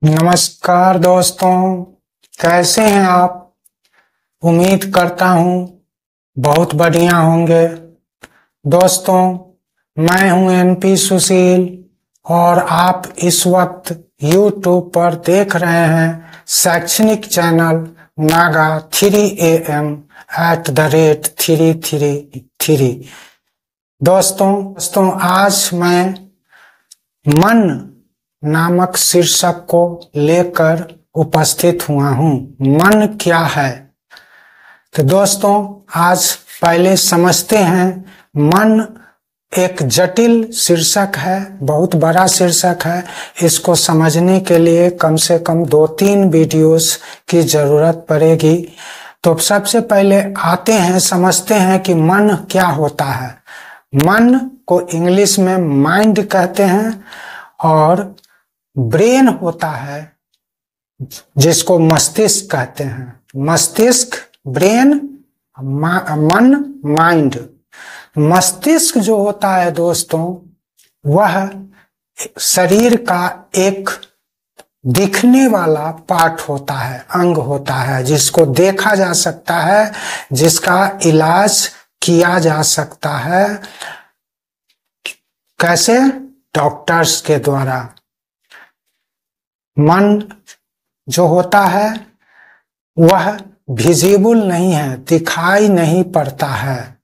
नमस्कार दोस्तों, कैसे हैं आप। उम्मीद करता हूँ बहुत बढ़िया होंगे। दोस्तों, मैं हूँ एनपी सुशील और आप इस वक्त YouTube पर देख रहे हैं शैक्षणिक चैनल नागा 3AM @333। दोस्तों, आज मैं मन नामक शीर्षक को लेकर उपस्थित हुआ हूँ। मन क्या है? तो दोस्तों, आज पहले समझते हैं। मन एक जटिल शीर्षक है, बहुत बड़ा शीर्षक है। इसको समझने के लिए कम से कम 2-3 वीडियोस की जरूरत पड़ेगी। तो सबसे पहले आते हैं, समझते हैं कि मन क्या होता है। मन को इंग्लिश में माइंड कहते हैं और ब्रेन होता है जिसको मस्तिष्क कहते हैं। मस्तिष्क, ब्रेन, मन, माइंड। मस्तिष्क जो होता है दोस्तों, वह शरीर का एक दिखने वाला पार्ट होता है, अंग होता है, जिसको देखा जा सकता है, जिसका इलाज किया जा सकता है। कैसे? डॉक्टर्स के द्वारा। मन जो होता है वह विजिबल नहीं है, दिखाई नहीं पड़ता है।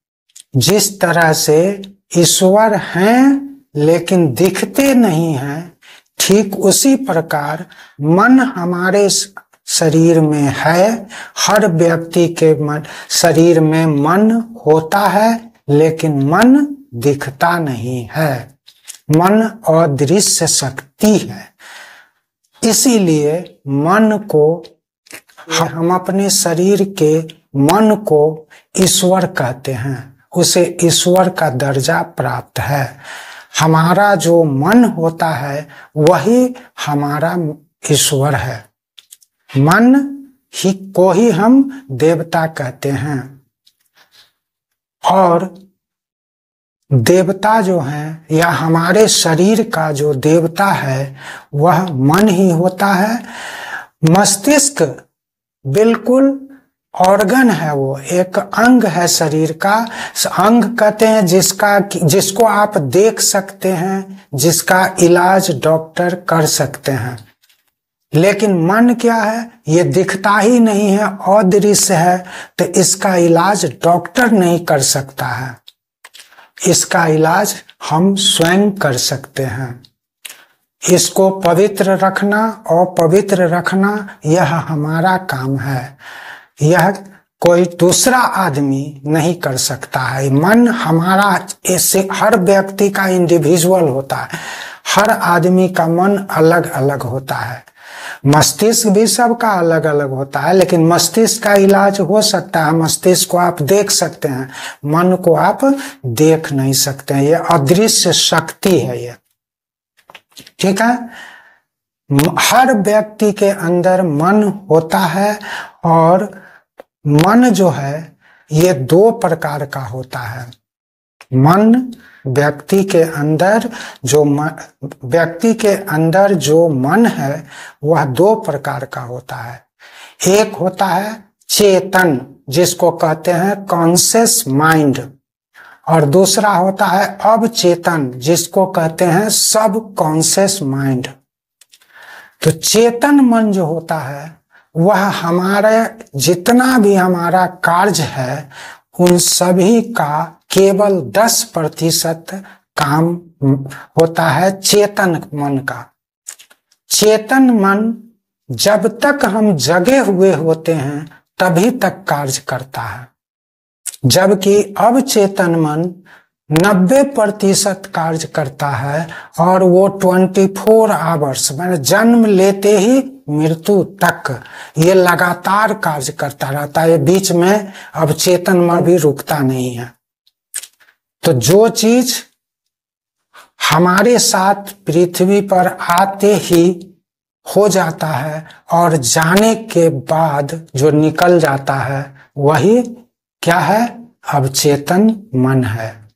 जिस तरह से ईश्वर हैं लेकिन दिखते नहीं हैं, ठीक उसी प्रकार मन हमारे शरीर में है। हर व्यक्ति के शरीर में मन होता है लेकिन मन दिखता नहीं है। मन अदृश्य शक्ति है। इसीलिए मन को हम अपने शरीर के मन को ईश्वर कहते हैं। उसे ईश्वर का दर्जा प्राप्त है। हमारा जो मन होता है वही हमारा ईश्वर है। मन ही को ही हम देवता कहते हैं। और देवता जो है या हमारे शरीर का जो देवता है वह मन ही होता है। मस्तिष्क बिल्कुल ऑर्गन है, वो एक अंग है शरीर का। अंग कहते हैं जिसको आप देख सकते हैं, जिसका इलाज डॉक्टर कर सकते हैं। लेकिन मन क्या है? ये दिखता ही नहीं है, अदृश्य है, तो इसका इलाज डॉक्टर नहीं कर सकता है। इसका इलाज हम स्वयं कर सकते हैं। इसको पवित्र रखना और पवित्र रखना यह हमारा काम है। यह कोई दूसरा आदमी नहीं कर सकता है। मन हमारा, इससे हर व्यक्ति का इंडिविजुअल होता है। हर आदमी का मन अलग अलग होता है। मस्तिष्क भी सबका अलग अलग होता है, लेकिन मस्तिष्क का इलाज हो सकता है। मस्तिष्क को आप देख सकते हैं, मन को आप देख नहीं सकते हैं। ये अदृश्य शक्ति है ये, ठीक है। हर व्यक्ति के अंदर मन होता है और मन जो है ये 2 प्रकार का होता है। मन व्यक्ति के अंदर जो मन है वह 2 प्रकार का होता है। एक होता है चेतन, जिसको कहते हैं कॉन्शियस माइंड, और दूसरा होता है अवचेतन, जिसको कहते हैं सब कॉन्शियस माइंड। तो चेतन मन जो होता है वह हमारे जितना भी हमारा कार्य है उन सभी का केवल 10% काम होता है चेतन मन का। चेतन मन जब तक हम जगे हुए होते हैं तभी तक कार्य करता है, जबकि अवचेतन मन 90% कार्य करता है और वो 24 आवर्स, मैंने जन्म लेते ही मृत्यु तक ये लगातार कार्य करता रहता है। ये बीच में अवचेतन मन भी रुकता नहीं है। तो जो चीज हमारे साथ पृथ्वी पर आते ही हो जाता है और जाने के बाद जो निकल जाता है वही क्या है? अवचेतन मन है।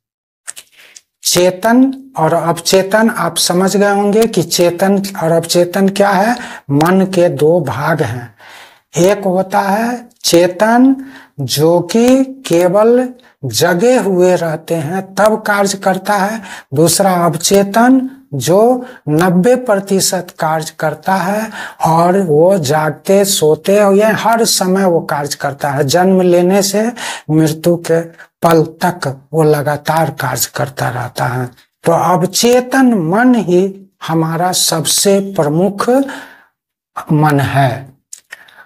चेतन और अवचेतन आप समझ गए होंगे कि चेतन और अवचेतन क्या है। मन के दो भाग हैं। एक होता है चेतन जो कि केवल जगे हुए रहते हैं तब कार्य करता है। दूसरा अवचेतन जो 90% कार्य करता है और वो जागते सोते या हर समय वो कार्य करता है। जन्म लेने से मृत्यु के पल तक वो लगातार कार्य करता रहता है। तो अवचेतन मन ही हमारा सबसे प्रमुख मन है।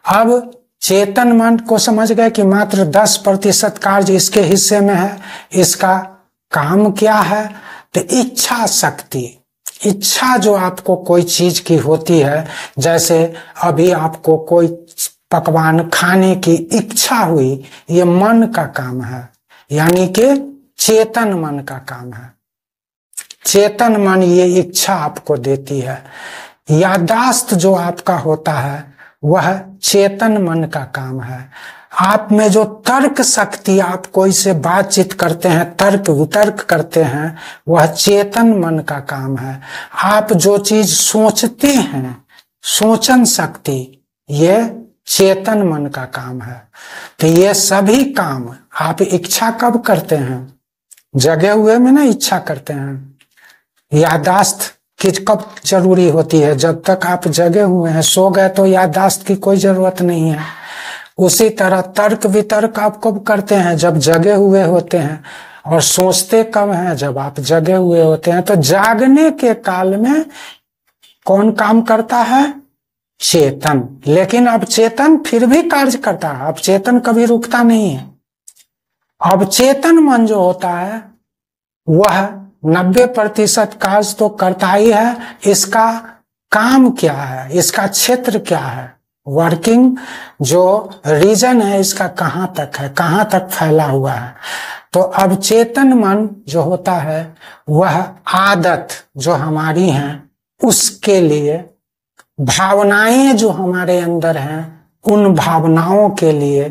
अब चेतन मन को समझ गए कि मात्र 10% कार्य इसके हिस्से में है। इसका काम क्या है? तो इच्छा शक्ति। इच्छा जो आपको कोई चीज की होती है, जैसे अभी आपको कोई पकवान खाने की इच्छा हुई, ये मन का काम है, यानी कि चेतन मन का काम है। चेतन मन ये इच्छा आपको देती है। याददाश्त जो आपका होता है वह चेतन मन का काम है। आप में जो तर्क शक्ति, आप कोई से बातचीत करते हैं, तर्क वितर्क करते हैं, वह चेतन मन का काम है। आप जो चीज सोचते हैं, सोचन शक्ति, ये चेतन मन का काम है। तो ये सभी काम आप इच्छा कब करते हैं? जगे हुए में ना इच्छा करते हैं। याददाश्त कि कब जरूरी होती है? जब तक आप जगे हुए हैं। सो गए तो याददाश्त की कोई जरूरत नहीं है। उसी तरह तर्क वितर्क आप कब करते हैं? जब जगे हुए होते हैं। और सोचते कब हैं? जब आप जगे हुए होते हैं। तो जागने के काल में कौन काम करता है? चेतन। लेकिन अब चेतन फिर भी कार्य करता है। अब चेतन कभी रुकता नहीं है। अब चेतन मन जो होता है वह 90% कार्य तो करता ही है। इसका काम क्या है? इसका क्षेत्र क्या है? वर्किंग जो रीजन है इसका कहाँ तक है, कहाँ तक फैला हुआ है? तो अब चेतन मन जो होता है वह आदत जो हमारी हैं उसके लिए, भावनाएं जो हमारे अंदर हैं उन भावनाओं के लिए,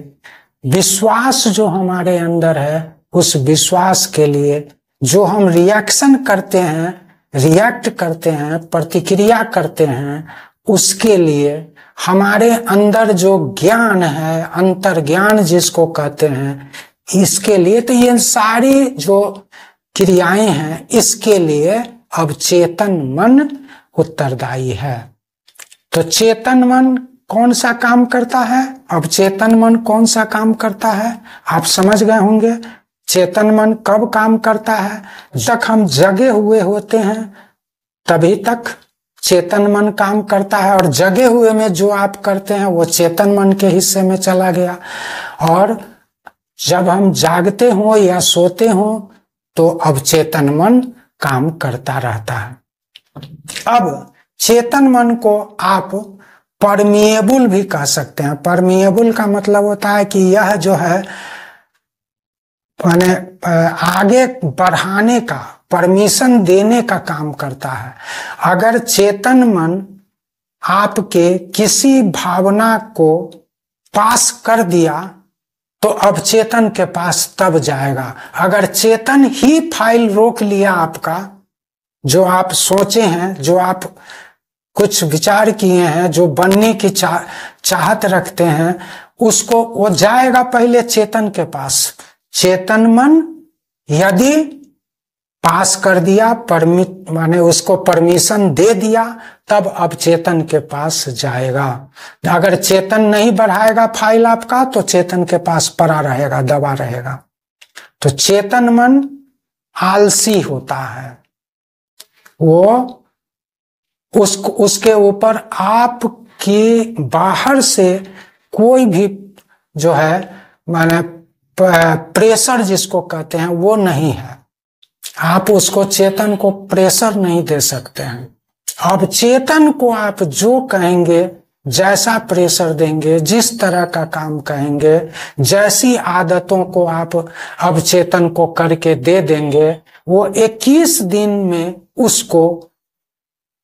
विश्वास जो हमारे अंदर है उस विश्वास के लिए, जो हम रिएक्शन करते हैं, रिएक्ट करते हैं, प्रतिक्रिया करते हैं, उसके लिए, हमारे अंदर जो ज्ञान है, अंतर्ज्ञान जिसको कहते हैं, इसके लिए, तो ये सारी जो क्रियाएं हैं इसके लिए अब चेतन मन उत्तरदायी है। तो चेतन मन कौन सा काम करता है? अब चेतन मन कौन सा काम करता है आप समझ गए होंगे। चेतन मन कब काम करता है? जब तक हम जगे हुए होते हैं तभी तक चेतन मन काम करता है। और जगे हुए में जो आप करते हैं वो चेतन मन के हिस्से में चला गया। और जब हम जागते हो या सोते हो तो अब चेतन मन काम करता रहता है। अब चेतन मन को आप परमिएबल भी कह सकते हैं। परमिएबल का मतलब होता है कि यह जो है माने आगे बढ़ाने का, परमिशन देने का काम करता है। अगर चेतन मन आपके किसी भावना को पास कर दिया तो अब चेतन के पास तब जाएगा। अगर चेतन ही फाइल रोक लिया आपका, जो आप सोचे हैं, जो आप कुछ विचार किए हैं, जो बनने की चाहत रखते हैं, उसको वो जाएगा पहले चेतन के पास। चेतन मन यदि पास कर दिया, माने उसको परमिशन दे दिया, तब अब चेतन के पास जाएगा। अगर चेतन नहीं बढ़ाएगा फाइल आपका तो चेतन के पास पड़ा रहेगा, दबा रहेगा। तो चेतन मन आलसी होता है। वो उसके ऊपर आपके बाहर से कोई भी जो है माने प्रेशर जिसको कहते हैं वो नहीं है। आप उसको, चेतन को प्रेशर नहीं दे सकते हैं। अब चेतन को आप जो कहेंगे, जैसा प्रेशर देंगे, जिस तरह का काम कहेंगे, जैसी आदतों को आप अब चेतन को करके दे देंगे, वो 21 दिन में उसको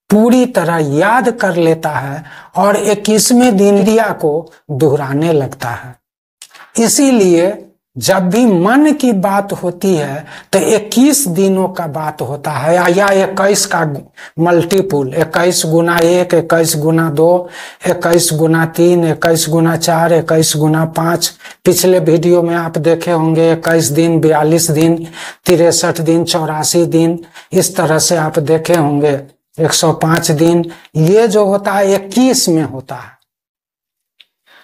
पूरी तरह याद कर लेता है और 21वें दिन क्रिया को दोहराने लगता है। इसीलिए जब भी मन की बात होती है तो 21 दिनों का बात होता है, या 21 का मल्टीपुल, 21 गुना 1, 21 गुना 2, 21 गुना 3, 21 गुना 4, 21 गुना 5। पिछले वीडियो में आप देखे होंगे 21 दिन, 42 दिन, 63 दिन, 84 दिन, इस तरह से आप देखे होंगे 105 दिन। ये जो होता है 21 में होता है।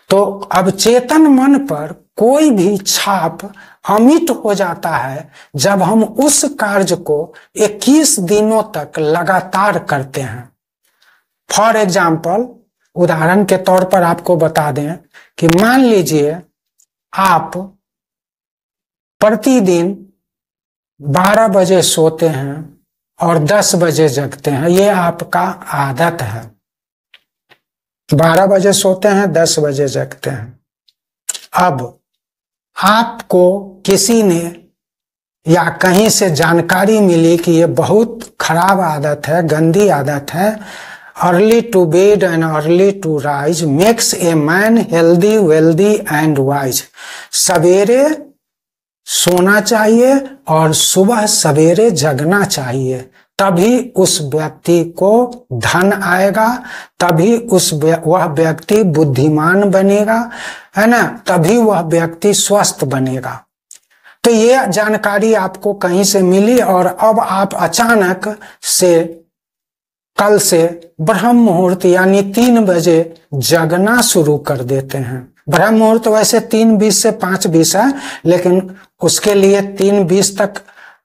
तो अब चेतन मन पर कोई भी छाप अमिट हो जाता है जब हम उस कार्य को 21 दिनों तक लगातार करते हैं। फॉर एग्जाम्पल, उदाहरण के तौर पर आपको बता दें कि मान लीजिए आप प्रतिदिन 12 बजे सोते हैं और 10 बजे जगते हैं, ये आपका आदत है। 12 बजे सोते हैं, 10 बजे जगते हैं। अब आपको किसी ने या कहीं से जानकारी मिली कि ये बहुत खराब आदत है, गंदी आदत है। Early to bed and early to rise makes a man healthy, wealthy and wise. सवेरे सोना चाहिए और सुबह सवेरे जगना चाहिए, तभी उस व्यक्ति को धन आएगा, तभी वह व्यक्ति बुद्धिमान बनेगा, है ना, तभी वह व्यक्ति स्वस्थ बनेगा। तो ये जानकारी आपको कहीं से मिली और अब आप अचानक से कल से ब्रह्म मुहूर्त यानी 3 बजे जगना शुरू कर देते हैं। ब्रह्म मुहूर्त वैसे 3:20 से 5:20 है, लेकिन उसके लिए 3:20 तक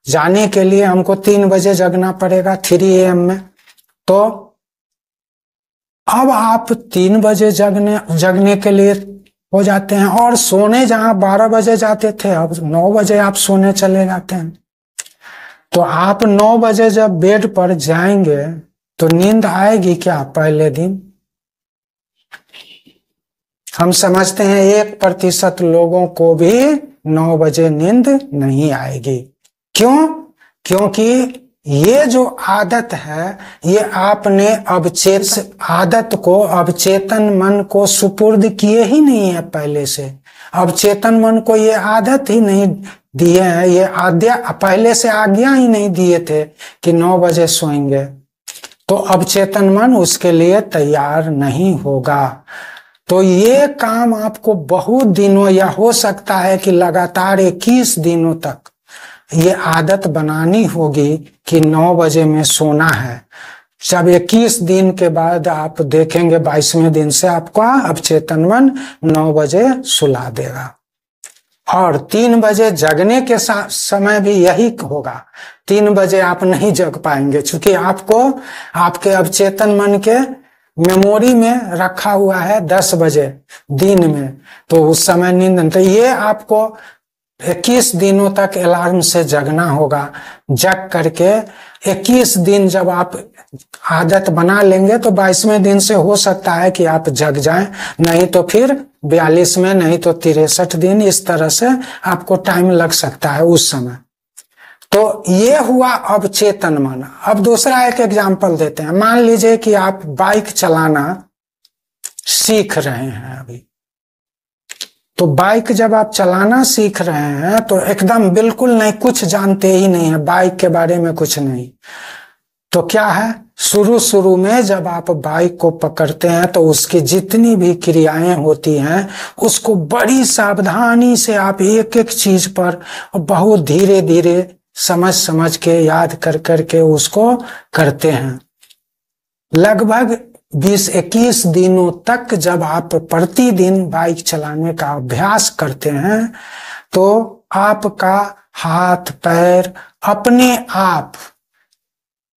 जाने के लिए हमको 3 बजे जगना पड़ेगा, 3 AM में। तो अब आप 3 बजे जगने के लिए हो जाते हैं, और सोने जहां 12 बजे जाते थे अब 9 बजे आप सोने चले जाते हैं। तो आप 9 बजे जब बेड पर जाएंगे तो नींद आएगी क्या पहले दिन? हम समझते हैं 1% लोगों को भी 9 बजे नींद नहीं आएगी। क्यों? क्योंकि ये जो आदत है ये आपने आदत को अवचेतन मन को सुपुर्द किए ही नहीं है पहले से। अवचेतन मन को ये आदत ही नहीं दिए हैं, ये पहले से आज्ञा ही नहीं दिए थे कि 9 बजे सोएंगे। तो अवचेतन मन उसके लिए तैयार नहीं होगा। तो ये काम आपको बहुत दिनों या हो सकता है कि लगातार 21 दिनों तक ये आदत बनानी होगी कि 9 बजे में सोना है। जब 21 दिन के बाद आप देखेंगे 22वें दिन से आपका अवचेतन मन 9 बजे सुला देगा। और 3 बजे जगने के समय भी यही होगा। 3 बजे आप नहीं जग पाएंगे, क्योंकि आपको आपके अवचेतन मन के मेमोरी में रखा हुआ है 10 बजे दिन में, तो उस समय नींद। तो ये आपको 21 दिनों तक अलार्म से जगना होगा। जग करके 21 दिन जब आप आदत बना लेंगे तो 22वें दिन से हो सकता है कि आप जग जाएं, नहीं तो फिर 42 में, नहीं तो 63 दिन, इस तरह से आपको टाइम लग सकता है उस समय। तो ये हुआ अवचेतन मन। अब दूसरा एक एग्जांपल देते हैं। मान लीजिए कि आप बाइक चलाना सीख रहे हैं अभी। तो बाइक जब आप चलाना सीख रहे हैं तो एकदम बिल्कुल नहीं, कुछ जानते ही नहीं है बाइक के बारे में, कुछ नहीं। तो क्या है, शुरू में जब आप बाइक को पकड़ते हैं तो उसकी जितनी भी क्रियाएं होती हैं उसको बड़ी सावधानी से आप एक एक चीज पर बहुत धीरे धीरे समझ के याद कर के उसको करते हैं। लगभग 20-21 दिनों तक जब आप प्रतिदिन बाइक चलाने का अभ्यास करते हैं तो आपका हाथ पैर अपने आप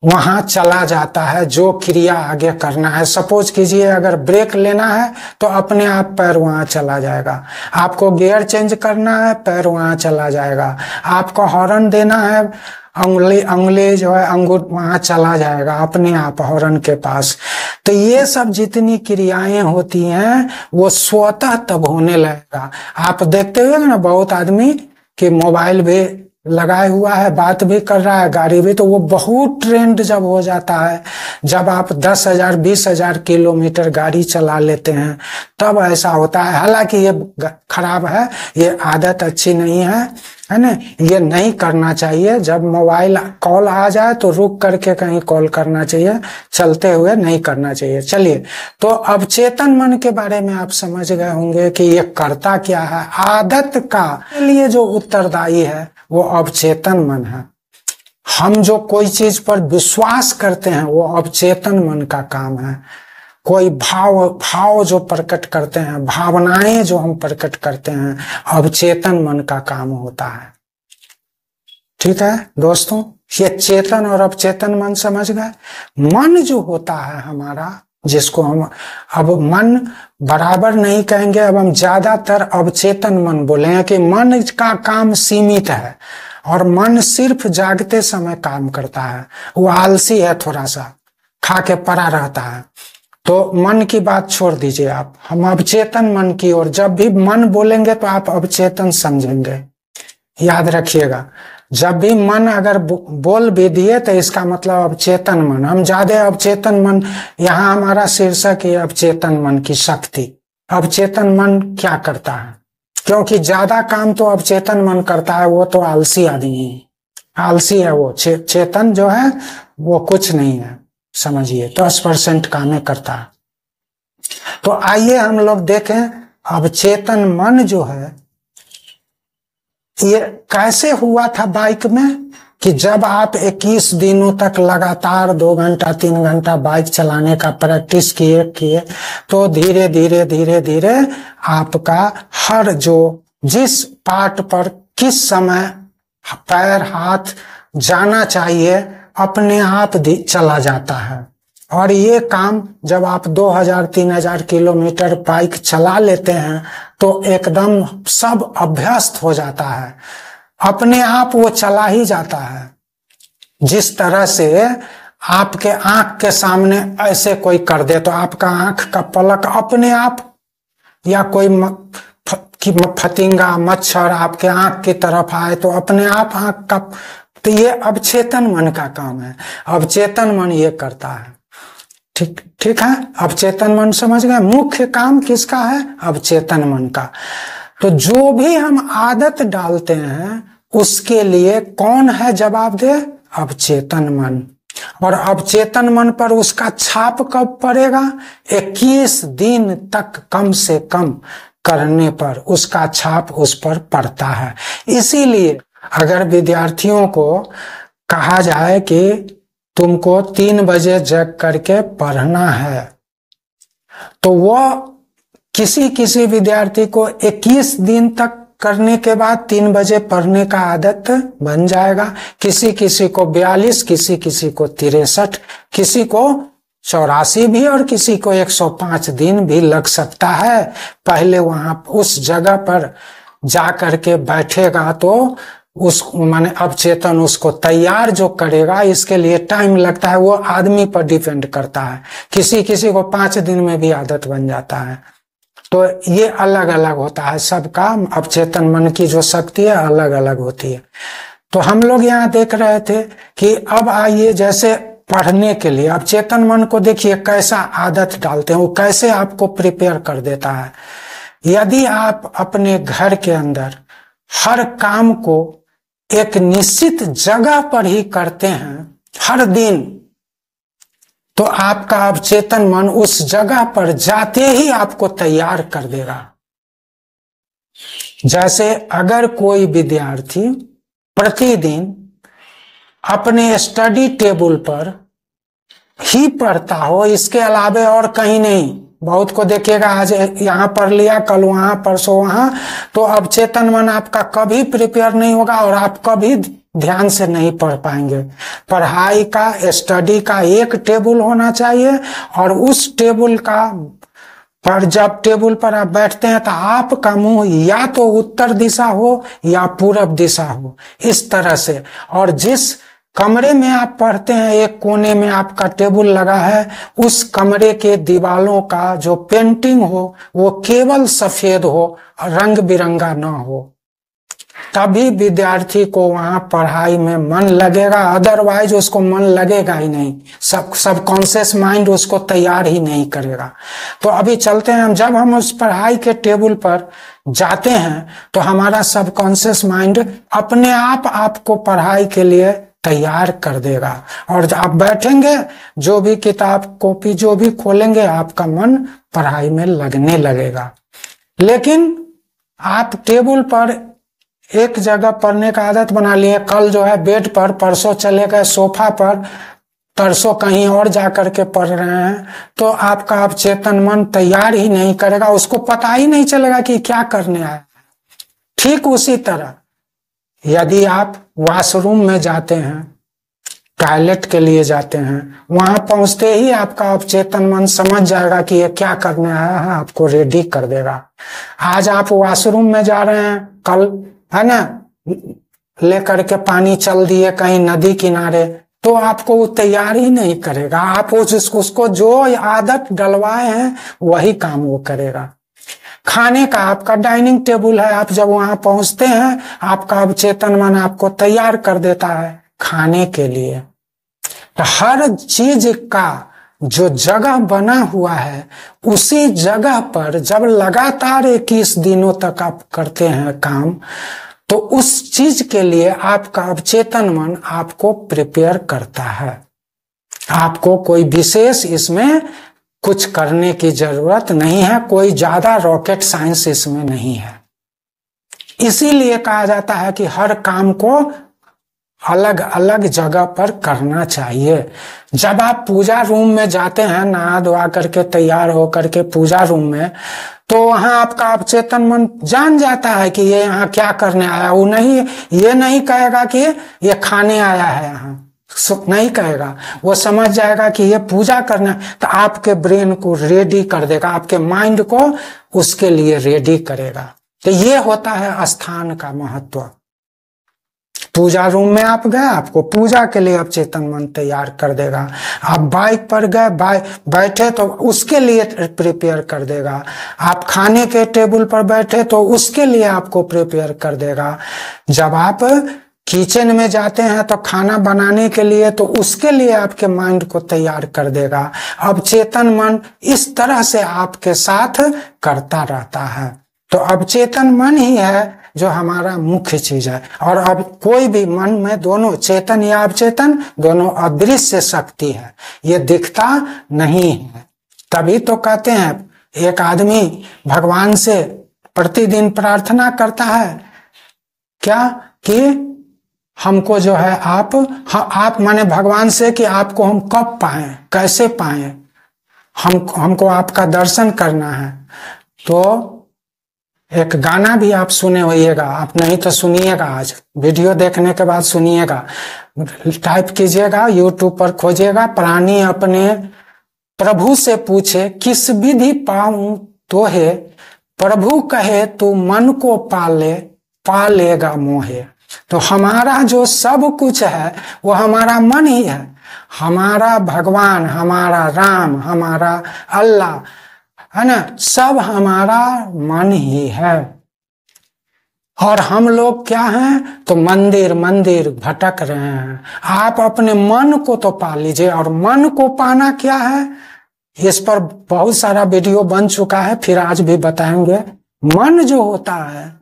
वहां चला जाता है जो क्रिया आगे करना है। सपोज कीजिए अगर ब्रेक लेना है तो अपने आप पैर वहां चला जाएगा, आपको गियर चेंज करना है पैर वहां चला जाएगा, आपको हॉर्न देना है अंगुली जो है अंगूठ वहां चला जाएगा अपने आप हॉर्न के पास। तो ये सब जितनी क्रियाएं होती हैं वो स्वतः तब होने लगेगा। आप देखते हुए ना बहुत आदमी कि मोबाइल भी लगाए हुआ है, बात भी कर रहा है, गाड़ी भी, तो वो बहुत ट्रेंड जब हो जाता है, जब आप 10,000 20,000 किलोमीटर गाड़ी चला लेते हैं तब ऐसा होता है। हालांकि ये खराब है, ये आदत अच्छी नहीं है ना, ये नहीं करना चाहिए। जब मोबाइल कॉल आ जाए तो रुक करके कहीं कॉल करना चाहिए, चलते हुए नहीं करना चाहिए। चलिए, तो अवचेतन मन के बारे में आप समझ गए होंगे कि ये करता क्या है। आदत का लिए जो उत्तरदायी है वो अवचेतन मन है। हम जो कोई चीज पर विश्वास करते हैं वो अवचेतन मन का काम है। कोई भाव जो प्रकट करते हैं, भावनाएं जो हम प्रकट करते हैं, अवचेतन मन का काम होता है। ठीक है दोस्तों, ये चेतन और अवचेतन मन समझ गए। मन जो होता है हमारा, जिसको हम अब मन बराबर नहीं कहेंगे, अब हम ज्यादातर अवचेतन मन बोलेंगे कि मन का काम सीमित है और मन सिर्फ जागते समय काम करता है। वो आलसी है, थोड़ा सा खा के पड़ा रहता है। तो मन की बात छोड़ दीजिए आप, हम अवचेतन मन की ओर जब भी मन बोलेंगे तो आप अवचेतन समझेंगे। याद रखिएगा, जब भी मन अगर बोल भी दिए तो इसका मतलब अवचेतन मन। हम ज्यादा अवचेतन मन, यहाँ हमारा शीर्षक है अवचेतन मन की शक्ति। अवचेतन मन क्या करता है, क्योंकि ज्यादा काम तो अवचेतन मन करता है, वो तो आलसी आदमी है, आलसी है वो। चेतन जो है वो कुछ नहीं है, समझिए 10% काम करता है। तो आइए हम लोग देखें अवचेतन मन जो है ये कैसे हुआ था बाइक में, कि जब आप 21 दिनों तक लगातार 2 घंटा 3 घंटा बाइक चलाने का प्रैक्टिस किए तो धीरे धीरे धीरे धीरे आपका हर जो जिस पार्ट पर किस समय पैर हाथ जाना चाहिए अपने आप चला जाता है। और ये काम जब आप 2000-3000 किलोमीटर बाइक चला लेते हैं तो एकदम सब अभ्यस्त हो जाता है, अपने आप वो चला ही जाता है। जिस तरह से आपके आंख के सामने ऐसे कोई कर दे तो आपका आंख का पलक अपने आप, या कोई फतिंगा मच्छर आपके आंख की तरफ आए तो अपने आप आंख का, तो ये अवचेतन मन का काम है। अवचेतन मन ये करता है। ठीक है, अवचेतन मन समझ गए। मुख्य काम किसका है, अवचेतन मन का। तो जो भी हम आदत डालते हैं उसके लिए कौन है जवाब दे, अवचेतन मन। और अवचेतन मन पर उसका छाप कब पड़ेगा, 21 दिन तक कम से कम करने पर उसका छाप उस पर पड़ता है। इसीलिए अगर विद्यार्थियों को कहा जाए कि तुमको 3 बजे जग करके पढ़ना है, तो वह किसी विद्यार्थी को 21 दिन तक करने के बाद 3 बजे पढ़ने का आदत बन जाएगा। किसी को 42, किसी को 63, किसी को 84 भी और किसी को 105 दिन भी लग सकता है। पहले वहां उस जगह पर जा करके बैठेगा तो उस माने अवचेतन उसको तैयार जो करेगा, इसके लिए टाइम लगता है, वो आदमी पर डिपेंड करता है। किसी को 5 दिन में भी आदत बन जाता है। तो ये अलग अलग होता है सबका, अवचेतन मन की जो शक्ति है अलग अलग होती है। तो हम लोग यहाँ देख रहे थे कि अब आइए जैसे पढ़ने के लिए अवचेतन मन को देखिए कैसा आदत डालते हैं, वो कैसे आपको प्रिपेयर कर देता है। यदि आप अपने घर के अंदर हर काम को एक निश्चित जगह पर ही करते हैं हर दिन, तो आपका अवचेतन मन उस जगह पर जाते ही आपको तैयार कर देगा। जैसे अगर कोई विद्यार्थी प्रतिदिन अपने स्टडी टेबल पर ही पढ़ता हो, इसके अलावे और कहीं नहीं, बहुत को देखिएगा आज यहाँ पढ़ लिया, कल वहां, परसों वहां, तो अवचेतन मन आपका कभी प्रिपेयर नहीं होगा और आप कभी ध्यान से नहीं पढ़ पाएंगे। पढ़ाई का, स्टडी का एक टेबल होना चाहिए और उस टेबल का पर जब टेबल पर आप बैठते हैं तो आपका मुंह या तो उत्तर दिशा हो या पूरब दिशा हो, इस तरह से। और जिस कमरे में आप पढ़ते हैं एक कोने में आपका टेबल लगा है, उस कमरे के दीवालों का जो पेंटिंग हो वो केवल सफेद हो, रंग बिरंगा ना हो, तभी विद्यार्थी को वहां पढ़ाई में मन लगेगा, अदरवाइज उसको मन लगेगा ही नहीं। सबकॉन्शियस माइंड उसको तैयार ही नहीं करेगा। तो अभी चलते हैं, जब हम उस पढ़ाई के टेबल पर जाते हैं तो हमारा सबकॉन्शियस माइंड अपने आप आपको पढ़ाई के लिए तैयार कर देगा, और आप बैठेंगे, जो भी किताब कॉपी जो भी खोलेंगे, आपका मन पढ़ाई में लगने लगेगा। लेकिन आप टेबल पर एक जगह पढ़ने का आदत बना लिए, कल जो है बेड पर, परसों चले गए सोफा पर, परसों कहीं और जाकर के पढ़ रहे हैं, तो आपका अवचेतन मन तैयार ही नहीं करेगा, उसको पता ही नहीं चलेगा कि क्या करने आया। ठीक उसी तरह यदि आप वॉशरूम में जाते हैं, टॉयलेट के लिए जाते हैं, वहां पहुंचते ही आपका अवचेतन मन समझ जाएगा कि ये क्या करने आया है, आपको रेडी कर देगा। आज आप वॉशरूम में जा रहे हैं, कल है ना लेकर के पानी चल दिए कहीं नदी किनारे, तो आपको वो तैयार ही नहीं करेगा। आप उसको जो आदत डलवाए हैं वही काम वो करेगा। खाने का आपका डाइनिंग टेबल है, आप जब वहां पहुंचते हैं, आपका अवचेतन मन आपको तैयार कर देता है खाने के लिए। तो हर चीज का जो जगह बना हुआ है, उसी जगह पर जब लगातार 21 दिनों तक आप करते हैं काम, तो उस चीज के लिए आपका अवचेतन मन आपको प्रिपेयर करता है। आपको कोई विशेष इसमें कुछ करने की जरूरत नहीं है, कोई ज्यादा रॉकेट साइंस इसमें नहीं है। इसीलिए कहा जाता है कि हर काम को अलग अलग जगह पर करना चाहिए। जब आप पूजा रूम में जाते हैं, नहा धोआ करके तैयार हो करके पूजा रूम में, तो वहां आपका अवचेतन मन जान जाता है कि ये यहाँ क्या करने आया। वो नहीं, ये नहीं कहेगा कि ये खाने आया है, यहाँ नहीं कहेगा, वो समझ जाएगा कि ये पूजा करना। तो आपके ब्रेन को रेडी कर देगा, आपके माइंड को उसके लिए रेडी करेगा। तो ये होता है स्थान का महत्व। पूजा रूम में आप गए, आपको पूजा के लिए अवचेतन मन तैयार कर देगा। आप बाइक पर गए, बैठे तो उसके लिए प्रिपेयर कर देगा। आप खाने के टेबल पर बैठे तो उसके लिए आपको प्रिपेयर कर देगा। जब आप किचन में जाते हैं तो खाना बनाने के लिए, तो उसके लिए आपके माइंड को तैयार कर देगा। अवचेतन मन इस तरह से आपके साथ करता रहता है। तो अवचेतन मन ही है जो हमारा मुख्य चीज है। और अब कोई भी मन में दोनों, चेतन या अवचेतन, दोनों अदृश्य शक्ति है, ये दिखता नहीं है। तभी तो कहते हैं एक आदमी भगवान से प्रतिदिन प्रार्थना करता है क्या, कि हमको जो है आप माने भगवान से कि आपको हम कब पाएं, कैसे पाएं, हमको आपका दर्शन करना है। तो एक गाना भी आप सुने होइएगा, आप नहीं तो सुनिएगा, आज वीडियो देखने के बाद सुनिएगा, टाइप कीजिएगा, यूट्यूब पर खोजिएगा, प्राणी अपने प्रभु से पूछे किस विधि पाऊं तो है, प्रभु कहे तू मन को पालेगा मोहे। तो हमारा जो सब कुछ है वो हमारा मन ही है। हमारा भगवान, हमारा राम, हमारा अल्लाह है ना, सब हमारा मन ही है। और हम लोग क्या हैं, तो मंदिर मंदिर भटक रहे हैं। आप अपने मन को तो पा लीजिए। और मन को पाना क्या है, इस पर बहुत सारा वीडियो बन चुका है, फिर आज भी बताएंगे। मन जो होता है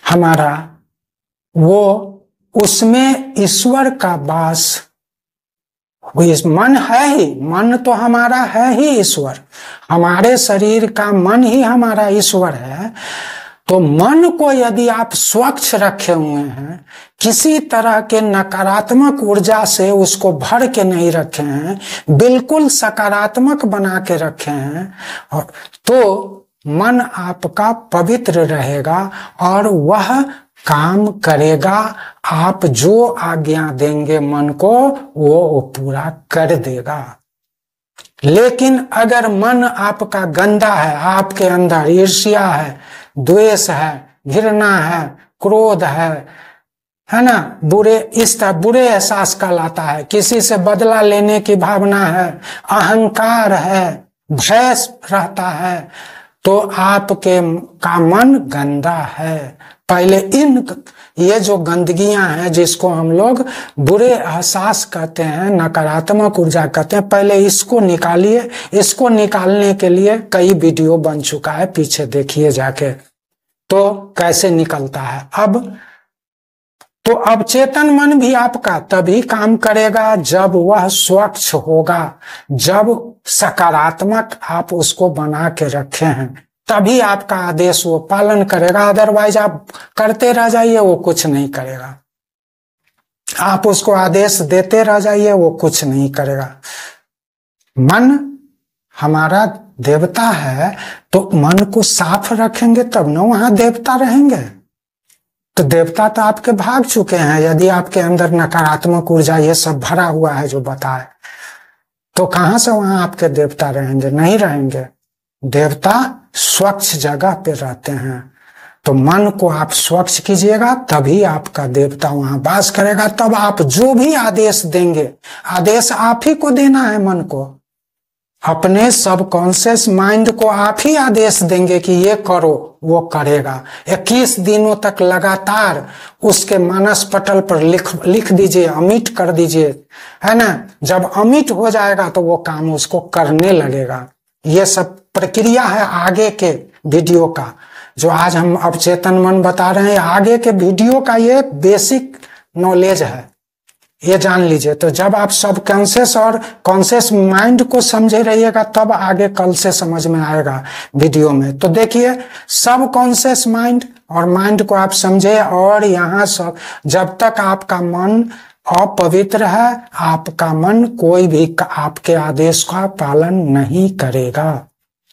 हमारा, वो उसमें ईश्वर का वास, मन है ही, मन तो हमारा है ही ईश्वर। हमारे शरीर का मन ही हमारा ईश्वर है। तो मन को यदि आप स्वच्छ रखे हुए हैं, किसी तरह के नकारात्मक ऊर्जा से उसको भर के नहीं रखे हैं, बिल्कुल सकारात्मक बना के रखे हैं, और तो मन आपका पवित्र रहेगा और वह काम करेगा। आप जो आज्ञा देंगे मन को, वो पूरा कर देगा। लेकिन अगर मन आपका गंदा है, आपके अंदर ईर्ष्या है, द्वेष है, घृणा है, क्रोध है ना, इस तरह बुरे एहसास का लाता है, किसी से बदला लेने की भावना है, अहंकार है, भय रहता है, तो आपके का मन गंदा है। पहले ये जो गंदगियां हैं, जिसको हम लोग बुरे एहसास कहते हैं, नकारात्मक ऊर्जा कहते हैं, पहले इसको निकालिए। इसको निकालने के लिए कई वीडियो बन चुका है, पीछे देखिए जाके, तो कैसे निकलता है। तो अब चेतन मन भी आपका तभी काम करेगा जब वह स्वच्छ होगा, जब सकारात्मक आप उसको बना के रखे हैं, तभी आपका आदेश वो पालन करेगा। अदरवाइज आप करते रह जाइए, वो कुछ नहीं करेगा। आप उसको आदेश देते रह जाइए, वो कुछ नहीं करेगा। मन हमारा देवता है, तो मन को साफ रखेंगे तब ना वहां देवता रहेंगे। तो देवता तो आपके भाग चुके हैं। यदि आपके अंदर नकारात्मक ऊर्जा ये सब भरा हुआ है जो बताए, तो कहां से वहां आपके देवता रहेंगे? नहीं रहेंगे। देवता स्वच्छ जगह पे रहते हैं। तो मन को आप स्वच्छ कीजिएगा, तभी आपका देवता वहां वास करेगा। तब आप जो भी आदेश देंगे, आदेश आप ही को देना है। मन को, अपने सबकॉन्शियस माइंड को आप ही आदेश देंगे कि ये करो, वो करेगा। 21 दिनों तक लगातार उसके मानस पटल पर लिख दीजिए, अमिट कर दीजिए, है ना। जब अमिट हो जाएगा तो वो काम उसको करने लगेगा। ये सब प्रक्रिया है आगे के वीडियो का, जो आज हम अवचेतन मन बता रहे हैं। आगे के वीडियो का ये बेसिक नॉलेज है, ये जान लीजिए। तो जब आप सब कॉन्शियस और कॉन्शियस माइंड को समझे रहिएगा, तब आगे कल से समझ में आएगा वीडियो में। तो देखिए, सब कॉन्शियस माइंड और माइंड को आप समझे, और यहाँ सब, जब तक आपका मन अपवित्र है, आपका मन कोई भी आपके आदेश का पालन नहीं करेगा।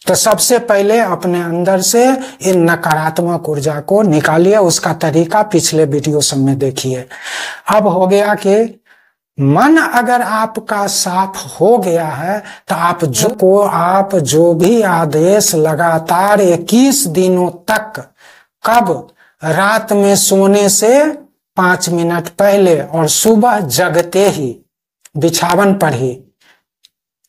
तो सबसे पहले अपने अंदर से इन नकारात्मक ऊर्जा को निकालिए। उसका तरीका पिछले वीडियो सब में देखिए। अब हो गया कि मन अगर आपका साफ हो गया है, तो आप जो भी आदेश लगातार 21 दिनों तक, कब? रात में सोने से 5 मिनट पहले और सुबह जगते ही, बिछावन पर ही,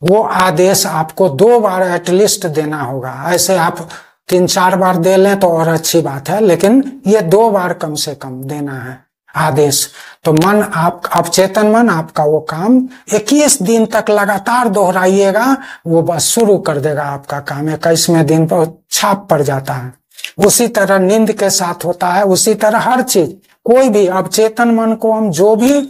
वो आदेश आपको 2 बार एटलीस्ट देना होगा। ऐसे आप 3-4 बार दे लें तो और अच्छी बात है, लेकिन ये 2 बार कम से कम देना है आदेश। तो मन आप अवचेतन मन आपका वो काम 21 दिन तक लगातार दोहराइएगा, वो बस शुरू कर देगा आपका काम। 21वें दिन पर छाप पड़ जाता है। उसी तरह नींद के साथ होता है, उसी तरह हर चीज, कोई भी अवचेतन मन को हम जो भी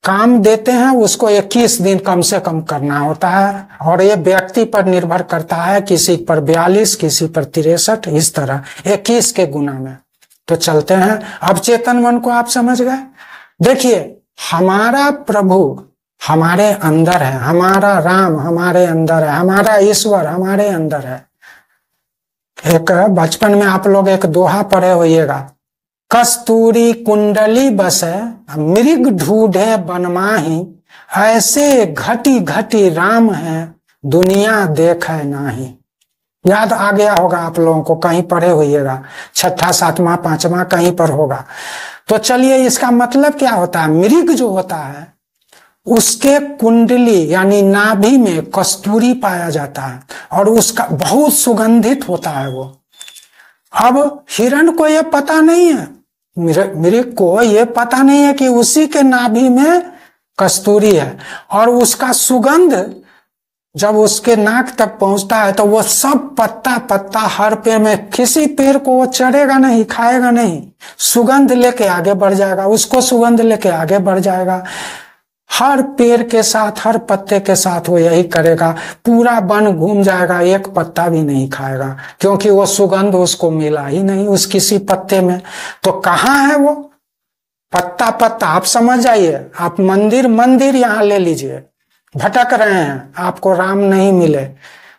काम देते हैं उसको 21 दिन कम से कम करना होता है। और ये व्यक्ति पर निर्भर करता है, किसी पर 42, किसी पर 63, इस तरह 21 के गुना में। तो चलते हैं। अब चेतन मन को आप समझ गए। देखिए, हमारा प्रभु हमारे अंदर है, हमारा राम हमारे अंदर है, हमारा ईश्वर हमारे अंदर है। एक बचपन में आप लोग एक दोहा पढ़े होइएगा, कस्तूरी कुंडली बसे मृग ढूंढे बनमाही, ऐसे घटी घटी राम है दुनिया देखे नाही। याद आ गया होगा आप लोगों को, कहीं पढ़े होइएगा, 6ठा 7वां 5वां कहीं पर होगा। तो चलिए, इसका मतलब क्या होता है? मृग जो होता है उसके कुंडली यानी नाभि में कस्तूरी पाया जाता है, और उसका बहुत सुगंधित होता है वो। अब हिरण को यह पता नहीं है, मृग को यह पता नहीं है कि उसी के नाभि में कस्तूरी है, और उसका सुगंध जब उसके नाक तक पहुंचता है तो वो सब पत्ता पत्ता, हर पेड़ में, किसी पेड़ को वो चढ़ेगा नहीं, खाएगा नहीं, सुगंध लेके आगे बढ़ जाएगा, उसको सुगंध लेके आगे बढ़ जाएगा। हर पेड़ के साथ, हर पत्ते के साथ वो यही करेगा। पूरा वन घूम जाएगा, एक पत्ता भी नहीं खाएगा, क्योंकि वो सुगंध उसको मिला ही नहीं उस किसी पत्ते में। तो कहाँ है वो पत्ता पत्ता? आप समझ जाइए। आप मंदिर मंदिर यहाँ ले लीजिए, भटक रहे हैं, आपको राम नहीं मिले,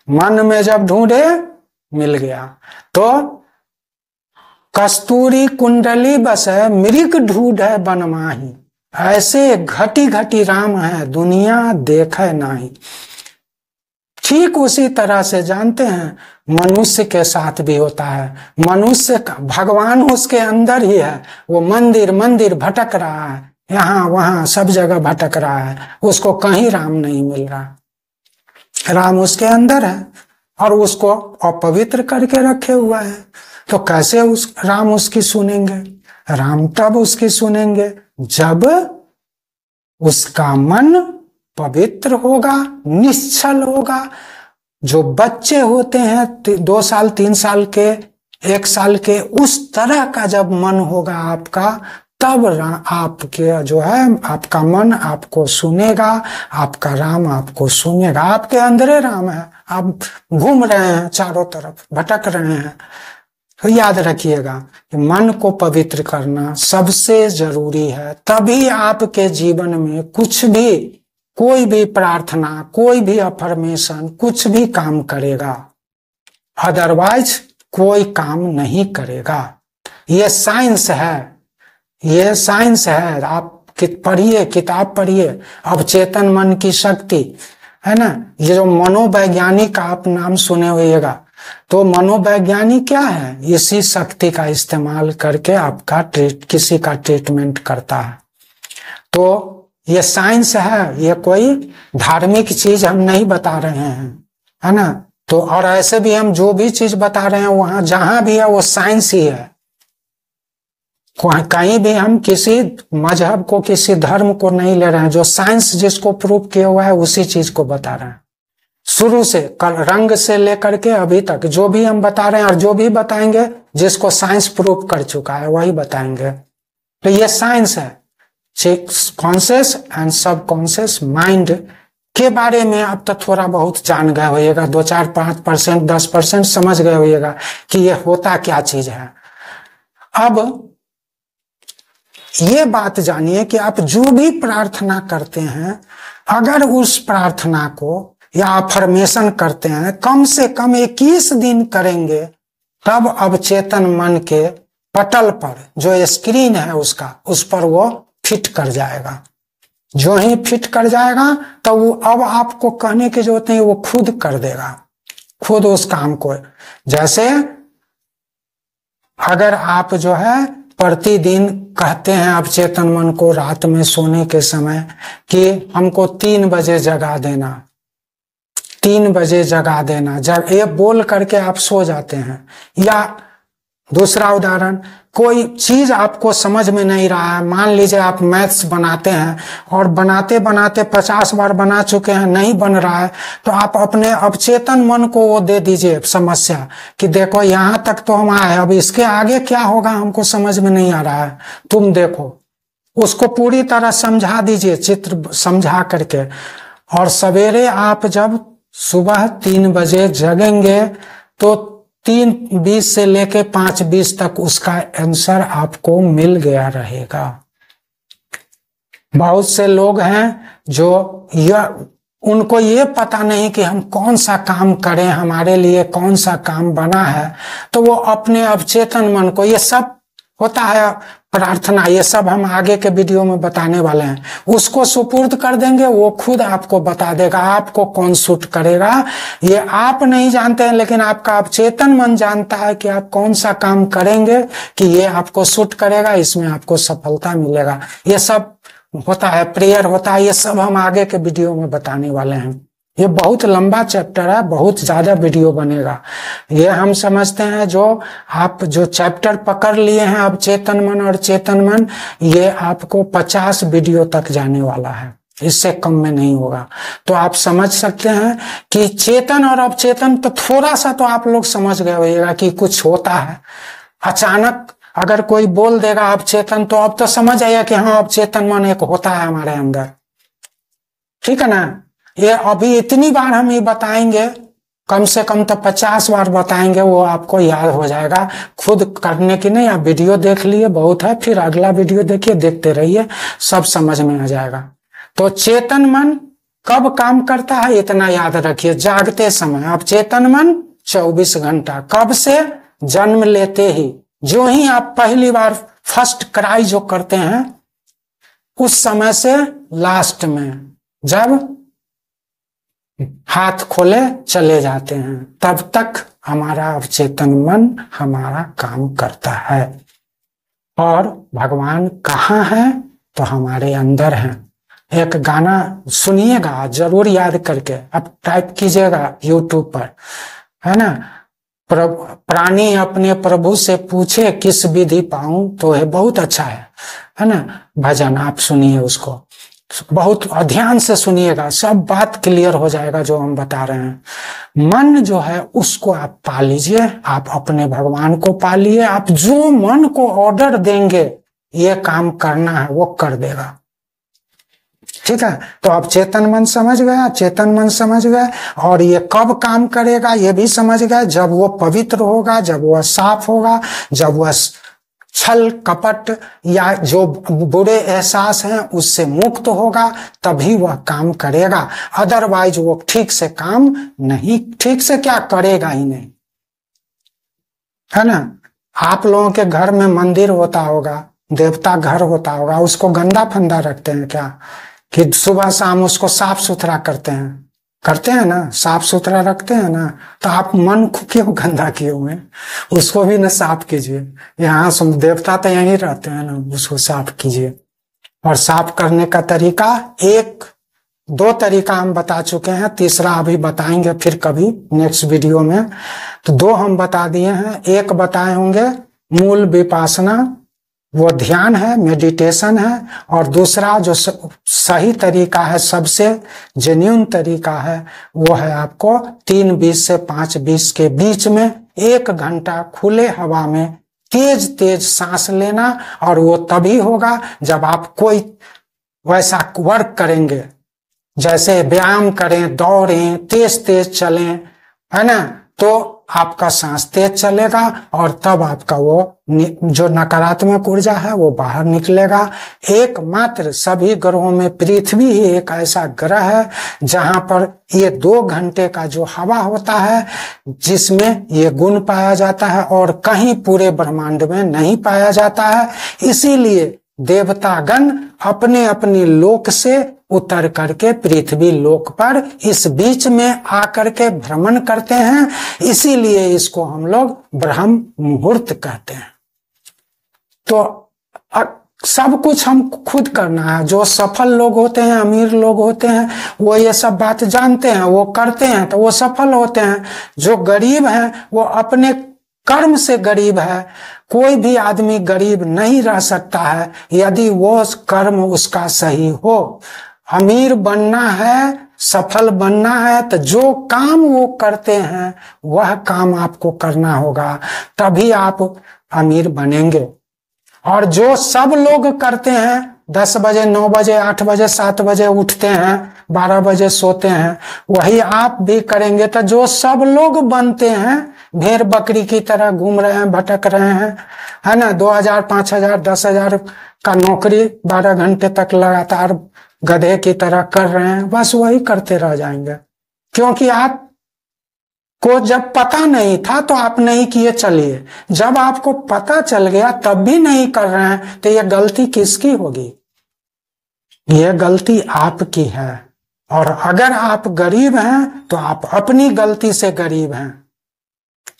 मन में जब ढूंढे मिल गया। तो कस्तूरी कुंडली बसे मृग ढूंढे बनमाही, ऐसे घटी घटी राम है दुनिया देखे नाही। ठीक उसी तरह से जानते हैं मनुष्य के साथ भी होता है। मनुष्य का भगवान उसके अंदर ही है, वो मंदिर मंदिर भटक रहा है, यहाँ वहां सब जगह भटक रहा है, उसको कहीं राम नहीं मिल रहा। राम उसके अंदर है और उसको अपवित्र करके रखे हुआ है। तो कैसे उस राम उसकी सुनेंगे? राम तब उसकी सुनेंगे जब उसका मन पवित्र होगा, निश्चल होगा। जो बच्चे होते हैं 2 साल 3 साल के 1 साल के, उस तरह का जब मन होगा आपका, तब आपके जो है आपका मन आपको सुनेगा, आपका राम आपको सुनेगा। आपके अंदर राम है, आप घूम रहे हैं चारों तरफ, भटक रहे हैं। तो याद रखिएगा कि मन को पवित्र करना सबसे जरूरी है, तभी आपके जीवन में कुछ भी, कोई भी प्रार्थना, कोई भी अफर्मेशन, कुछ भी काम करेगा। अदरवाइज कोई काम नहीं करेगा। ये साइंस है, ये साइंस है। आप पढ़िए, किताब पढ़िए, अवचेतन मन की शक्ति, है ना। ये जो मनोवैज्ञानिक आप नाम सुने होइएगा, तो मनोवैज्ञानिक क्या है? इसी शक्ति का इस्तेमाल करके आपका किसी का ट्रीटमेंट करता है। तो ये साइंस है, ये कोई धार्मिक चीज हम नहीं बता रहे हैं, है ना। तो और ऐसे भी हम जो भी चीज बता रहे हैं वहां जहां भी है वो साइंस ही है। कहीं भी हम किसी मजहब को, किसी धर्म को नहीं ले रहे हैं। जो साइंस जिसको प्रूव किया हुआ है उसी चीज को बता रहे हैं। शुरू से कल रंग से लेकर के अभी तक जो भी हम बता रहे हैं और जो भी बताएंगे, जिसको साइंस प्रूव कर चुका है वही बताएंगे। तो ये साइंस है। कॉन्शियस एंड सबकॉन्शियस माइंड के बारे में अब तक थोड़ा बहुत जान गए होइएगा, 2, 4, 5%, 10% समझ गए होइएगा कि ये होता क्या चीज है। अब ये बात जानिए कि आप जो भी प्रार्थना करते हैं, अगर उस प्रार्थना को या अफर्मेशन करते हैं, कम से कम 21 दिन करेंगे, तब अवचेतन मन के पटल पर जो स्क्रीन है उसका, उस पर वो फिट कर जाएगा। जो ही फिट कर जाएगा तो वो अब आपको कहने की जरूरत नहीं, वो खुद कर देगा, खुद उस काम को। जैसे अगर आप जो है प्रतिदिन कहते हैं अवचेतन मन को रात में सोने के समय कि हमको 3 बजे जगा देना, 3 बजे जगा देना, जब ये बोल करके आप सो जाते हैं। या दूसरा उदाहरण, कोई चीज आपको समझ में नहीं रहा है, मान लीजिए आप मैथ्स बनाते हैं और बनाते बनाते 50 बार बना चुके हैं, नहीं बन रहा है, तो आप अपने अवचेतन मन को वो दे दीजिए समस्या कि देखो यहाँ तक तो हम आए, अब इसके आगे क्या होगा हमको समझ में नहीं आ रहा है, तुम देखो। उसको पूरी तरह समझा दीजिए, चित्र समझा करके। और सवेरे आप जब सुबह 3 बजे जगेंगे तो 3:20 से लेके 5:20 तक उसका आंसर आपको मिल गया रहेगा। बहुत से लोग हैं जो उनको ये पता नहीं कि हम कौन सा काम करें, हमारे लिए कौन सा काम बना है, तो वो अपने अवचेतन मन को, ये सब होता है प्रार्थना, ये सब हम आगे के वीडियो में बताने वाले हैं, उसको सुपुर्द कर देंगे, वो खुद आपको बता देगा आपको कौन सूट करेगा। ये आप नहीं जानते हैं, लेकिन आपका अवचेतन मन जानता है कि आप कौन सा काम करेंगे कि ये आपको सूट करेगा, इसमें आपको सफलता मिलेगा। ये सब होता है, प्रेयर होता है, ये सब हम आगे के वीडियो में बताने वाले हैं। ये बहुत लंबा चैप्टर है, बहुत ज्यादा वीडियो बनेगा। ये हम समझते हैं जो आप जो चैप्टर पकड़ लिए हैं अब चेतन मन और चेतन मन, ये आपको 50 वीडियो तक जाने वाला है, इससे कम में नहीं होगा। तो आप समझ सकते हैं कि चेतन और अवचेतन तो थोड़ा सा तो आप लोग समझ गए होइएगा कि कुछ होता है। अचानक अगर कोई बोल देगा अवचेतन, तो अब तो समझ आएगा कि हाँ अवचेतन मन एक होता है हमारे अंदर, ठीक है ना। ये अभी इतनी बार हम ये बताएंगे, कम से कम तो 50 बार बताएंगे, वो आपको याद हो जाएगा। खुद करने की नहीं, आप वीडियो देख लिए बहुत है, फिर अगला वीडियो देखिए, देखते रहिए, सब समझ में आ जाएगा। तो चेतन मन कब काम करता है इतना याद रखिए, जागते समय। अब चेतन मन 24 घंटा, कब से? जन्म लेते ही, जो ही आप पहली बार फर्स्ट क्राई जो करते हैं उस समय से लास्ट में जब हाथ खोले चले जाते हैं, तब तक हमारा अवचेतन मन हमारा काम करता है। और भगवान कहाँ है? तो हमारे अंदर हैं। एक गाना सुनिएगा जरूर याद करके, अब टाइप कीजिएगा यूट्यूब पर, है ना, प्राणी अपने प्रभु से पूछे किस विधि पाऊं तो है बहुत अच्छा है ना भजन। आप सुनिए उसको, बहुत ध्यान से सुनिएगा, सब बात क्लियर हो जाएगा जो हम बता रहे हैं। मन जो है उसको आप पा लीजिए, आप अपने भगवान को पा लिए। आप जो मन को ऑर्डर देंगे ये काम करना है वो कर देगा। ठीक है, तो आप चेतन मन समझ गया, चेतन मन समझ गए, और ये कब काम करेगा ये भी समझ गए, जब वो पवित्र होगा, जब वह साफ होगा, जब वह छल कपट या जो बुरे एहसास हैं उससे मुक्त होगा, तभी वह काम करेगा। अदरवाइज वो ठीक से काम नहीं, ठीक से क्या करेगा ही नहीं, है ना। आप लोगों के घर में मंदिर होता होगा, देवता घर होता होगा, उसको गंदा फंदा रखते हैं क्या कि सुबह शाम उसको साफ सुथरा करते हैं ना, साफ सुथरा रखते हैं ना। तो आप मन को क्यों गंदा किए हुए, उसको भी ना साफ कीजिए। यहाँ देवता तो यहीं रहते हैं ना, उसको साफ कीजिए। और साफ करने का तरीका एक दो तरीका हम बता चुके हैं, तीसरा अभी बताएंगे फिर कभी नेक्स्ट वीडियो में। तो दो हम बता दिए हैं, एक बताए होंगे मूल विपासना, वो ध्यान है, मेडिटेशन है, और दूसरा जो सही तरीका है, सबसे जेन्युइन तरीका है, वो है आपको 3:20 से 5:20 के बीच में 1 घंटा खुले हवा में तेज तेज सांस लेना। और वो तभी होगा जब आप कोई वैसा वर्क करेंगे, जैसे व्यायाम करें, दौड़ें, तेज तेज चलें, है ना, तो आपका सांस तेज चलेगा और तब आपका वो जो नकारात्मक ऊर्जा है वो बाहर निकलेगा। एकमात्र सभी ग्रहों में पृथ्वी ही एक ऐसा ग्रह है जहां पर ये 2 घंटे का जो हवा होता है जिसमें ये गुण पाया जाता है, और कहीं पूरे ब्रह्मांड में नहीं पाया जाता है। इसीलिए देवतागण अपने अपने लोक से उतर करके पृथ्वी लोक पर इस बीच में आकर के भ्रमण करते हैं, इसीलिए इसको हम लोग ब्रह्म मुहूर्त कहते हैं। तो सब कुछ हम खुद करना है। जो सफल लोग होते हैं, अमीर लोग होते हैं, वो ये सब बात जानते हैं, वो करते हैं तो वो सफल होते हैं। जो गरीब हैं वो अपने कर्म से गरीब है। कोई भी आदमी गरीब नहीं रह सकता है यदि वो कर्म उसका सही हो। अमीर बनना है, सफल बनना है, तो जो काम वो करते हैं वह काम आपको करना होगा, तभी आप अमीर बनेंगे। और जो सब लोग करते हैं, 10 बजे 9 बजे 8 बजे 7 बजे उठते हैं, 12 बजे सोते हैं, वही आप भी करेंगे तो जो सब लोग बनते हैं, भेड़ बकरी की तरह घूम रहे हैं, भटक रहे हैं, है ना, 2000 5000 10,000 का नौकरी 12 घंटे तक लगातार गधे की तरह कर रहे हैं, बस वही करते रह जाएंगे। क्योंकि आप को जब पता नहीं था तो आप नहीं किए चलिए, जब आपको पता चल गया तब भी नहीं कर रहे हैं, तो ये गलती किसकी होगी? ये गलती आपकी है। और अगर आप गरीब हैं तो आप अपनी गलती से गरीब हैं।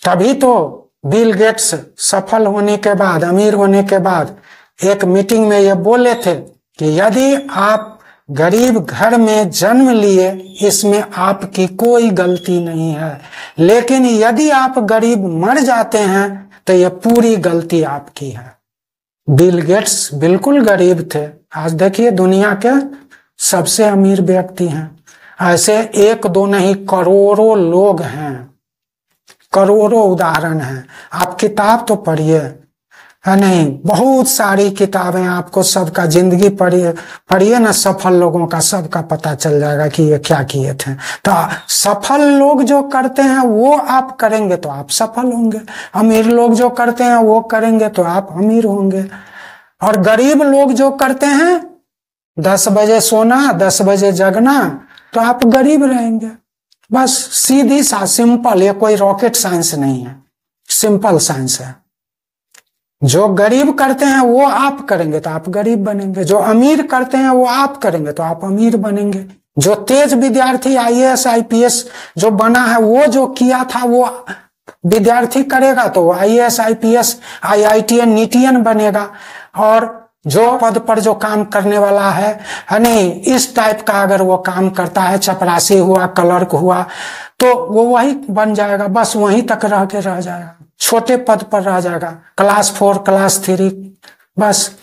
तभी तो बिल गेट्स सफल होने के बाद, अमीर होने के बाद एक मीटिंग में ये बोले थे कि यदि आप गरीब घर में जन्म लिए, इसमें आपकी कोई गलती नहीं है, लेकिन यदि आप गरीब मर जाते हैं तो ये पूरी गलती आपकी है। बिल गेट्स बिल्कुल गरीब थे, आज देखिए दुनिया के सबसे अमीर व्यक्ति हैं। ऐसे 1-2 नहीं, करोड़ों लोग हैं, करोड़ों उदाहरण हैं। आप किताब तो पढ़िए, है नहीं, बहुत सारी किताबें, आपको सबका जिंदगी पढ़िए ना, सफल लोगों का सबका पता चल जाएगा कि ये क्या किए थे। तो सफल लोग जो करते हैं वो आप करेंगे तो आप सफल होंगे, अमीर लोग जो करते हैं वो करेंगे तो आप अमीर होंगे। और गरीब लोग जो करते हैं 10 बजे सोना 10 बजे जगना, तो आप गरीब रहेंगे। बस सीधी सा सिंपल, ये कोई रॉकेट साइंस नहीं है, सिंपल साइंस है। जो गरीब करते हैं वो आप करेंगे तो आप गरीब बनेंगे, जो अमीर करते हैं वो आप करेंगे तो आप अमीर बनेंगे। जो तेज विद्यार्थी IAS IPS जो बना है, वो जो किया था वो विद्यार्थी करेगा तो IAS IPS IITN NITIN बनेगा। और जो पद पर जो काम करने वाला है नहीं, इस टाइप का अगर वो काम करता है, चपरासी हुआ, क्लर्क हुआ, तो वो वही बन जाएगा, बस वहीं तक रह जाएगा, छोटे पद पर रह जाएगा, क्लास 4 क्लास 3 बस।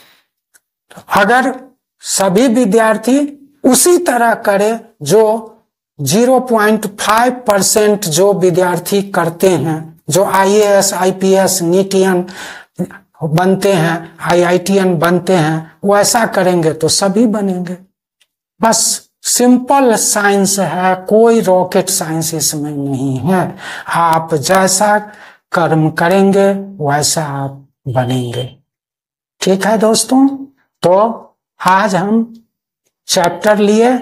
अगर सभी विद्यार्थी उसी तरह करे जो 0.5% जो विद्यार्थी करते हैं, जो IAS IPS नीटियन बनते हैं, IITN बनते हैं, वैसा करेंगे तो सभी बनेंगे। बस सिंपल साइंस है, कोई रॉकेट साइंस इसमें नहीं है। आप जैसा कर्म करेंगे वैसा आप बनेंगे। ठीक है दोस्तों, तो आज हम चैप्टर लिए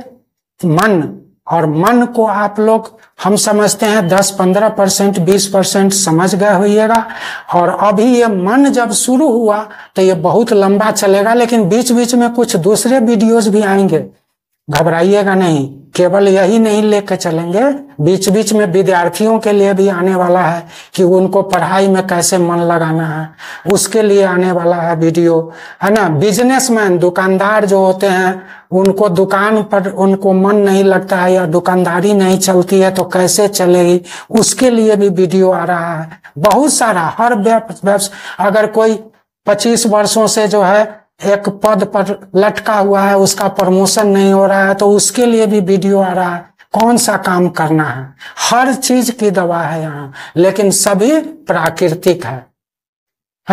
मन, और मन को आप लोग, हम समझते हैं 10-15% 20% समझ गए होइएगा। और अभी ये मन जब शुरू हुआ तो ये बहुत लंबा चलेगा, लेकिन बीच बीच में कुछ दूसरे वीडियोस भी आएंगे, घबराइएगा नहीं। केवल यही नहीं लेकर चलेंगे, बीच बीच में विद्यार्थियों के लिए भी आने वाला है कि उनको पढ़ाई में कैसे मन लगाना है, उसके लिए आने वाला है वीडियो, है ना। बिजनेसमैन, दुकानदार जो होते हैं, उनको दुकान पर उनको मन नहीं लगता है या दुकानदारी नहीं चलती है तो कैसे चलेगी, उसके लिए भी वीडियो आ रहा है। बहुत सारा, हर अगर कोई 25 वर्षों से जो है एक पद पर लटका हुआ है, उसका प्रमोशन नहीं हो रहा है, तो उसके लिए भी वीडियो आ रहा है, कौन सा काम करना है। हर चीज की दवा है यहाँ, लेकिन सभी प्राकृतिक है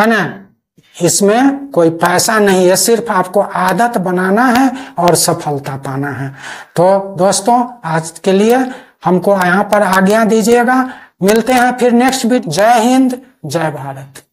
ना। इसमें कोई पैसा नहीं है, सिर्फ आपको आदत बनाना है और सफलता पाना है। तो दोस्तों, आज के लिए हमको यहाँ पर आज्ञा दीजिएगा, मिलते हैं फिर नेक्स्ट वीडियो। जय हिंद, जय भारत।